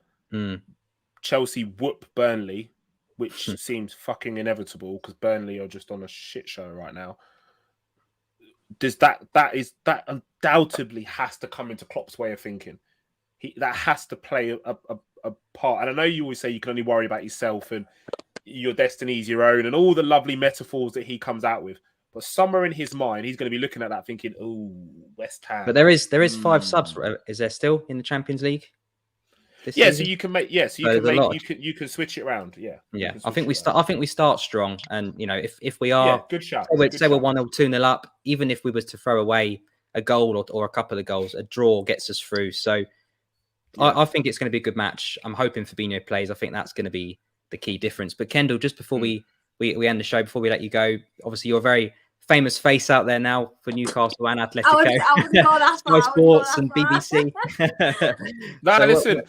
Chelsea whoop Burnley, which seems fucking inevitable because Burnley are just on a shit show right now. Does that undoubtedly has to come into Klopp's way of thinking. That has to play a part. And I know you always say you can only worry about yourself and your destiny is your own and all the lovely metaphors that he comes out with. But somewhere in his mind, he's going to be looking at that thinking, "Oh, West Ham." But there is 5 subs. Is there still in the Champions League? Yeah, season? so you can make. Yeah, so you can switch it around. Yeah, yeah. I think we start strong, and you know, if we are good shot. We're 1-0, 2-0 up. Even if we was to throw away a goal or a couple of goals, a draw gets us through. So I think it's going to be a good match. I'm hoping Fabinho plays. I think that's going to be the key difference. But Kendall, just before we end the show, before we let you go, obviously you're a very famous face out there now for Newcastle and Atletico. Sky Sports and BBC. Listen,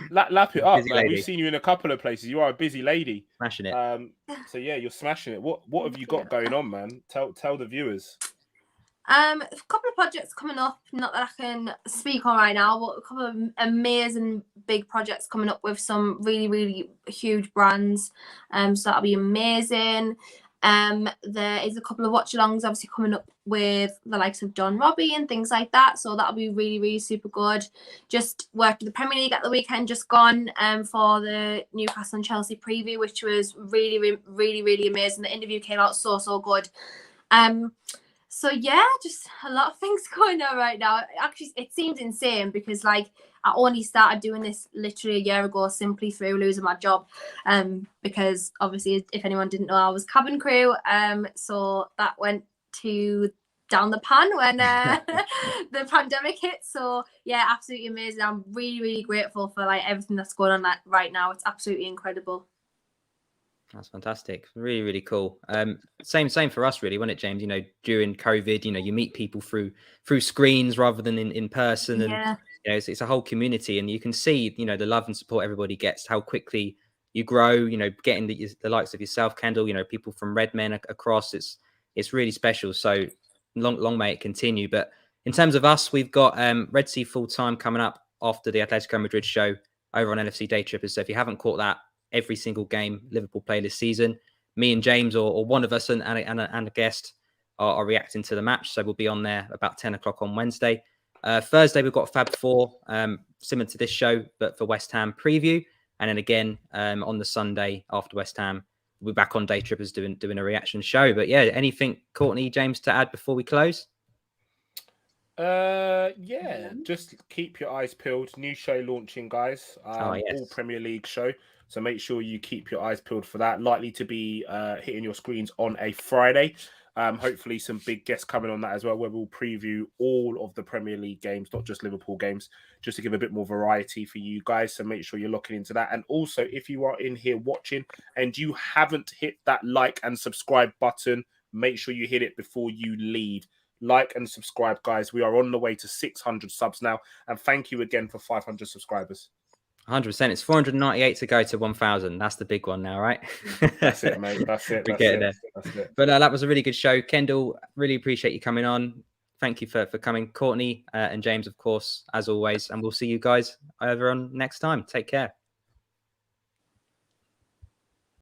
lap it up, man. lady. We've seen you in a couple of places. You are a busy lady. Smashing it. So yeah, you're smashing it. What have you got going on, man? Tell the viewers. A couple of projects coming up, not that I can speak on right now, but a couple of amazing big projects coming up with some really, really huge brands. So that'll be amazing. There is a couple of watch-alongs obviously coming up with the likes of John Robbie and things like that. So that'll be really, really super good. Just worked with the Premier League at the weekend, just gone for the Newcastle and Chelsea preview, which was really, really, really, really amazing. The interview came out so good. So yeah, just a lot of things going on right now. Actually, it seems insane because like I only started doing this literally a year ago simply through losing my job. Because obviously, if anyone didn't know, I was cabin crew. So that went down the pan when the pandemic hit. So yeah, absolutely amazing. I'm really, really grateful for like everything that's going on right now. It's absolutely incredible. That's fantastic. Really, really cool. Same for us, really, wasn't it, James? You know, during COVID, you know, you meet people through screens rather than in person, and you know, it's a whole community, and you can see, you know, the love and support everybody gets, how quickly you grow. You know, getting the likes of yourself, Kendall. You know, people from Redmen across. It's really special. So long may it continue. But in terms of us, we've got Red Sea full time coming up after the Atletico Madrid show over on NFC Day Trippers. So if you haven't caught that, every single game Liverpool play this season, me and James or one of us and a guest are reacting to the match. So we'll be on there about 10 o'clock on Wednesday. Thursday, we've got Fab 4, similar to this show, but for West Ham preview. And then again, on the Sunday after West Ham, we'll be back on Day Trippers doing a reaction show. But yeah, anything, Courtney, James, to add before we close? Just keep your eyes peeled. New show launching, guys. All Premier League show. So make sure you keep your eyes peeled for that. Likely to be hitting your screens on a Friday. Hopefully some big guests coming on that as well, where we'll preview all of the Premier League games, not just Liverpool games, just to give a bit more variety for you guys. So make sure you're looking into that. And also, if you are in here watching and you haven't hit that like and subscribe button, make sure you hit it before you leave. Like and subscribe, guys. We are on the way to 600 subs now. And thank you again for 500 subscribers. 100%. It's 498 to go to 1,000. That's the big one now, right? That's it, mate. That's it. We're getting there. That's it. But that was a really good show. Kendall, really appreciate you coming on. Thank you for coming. Courtney and James, of course, as always. And we'll see you guys over on next time. Take care.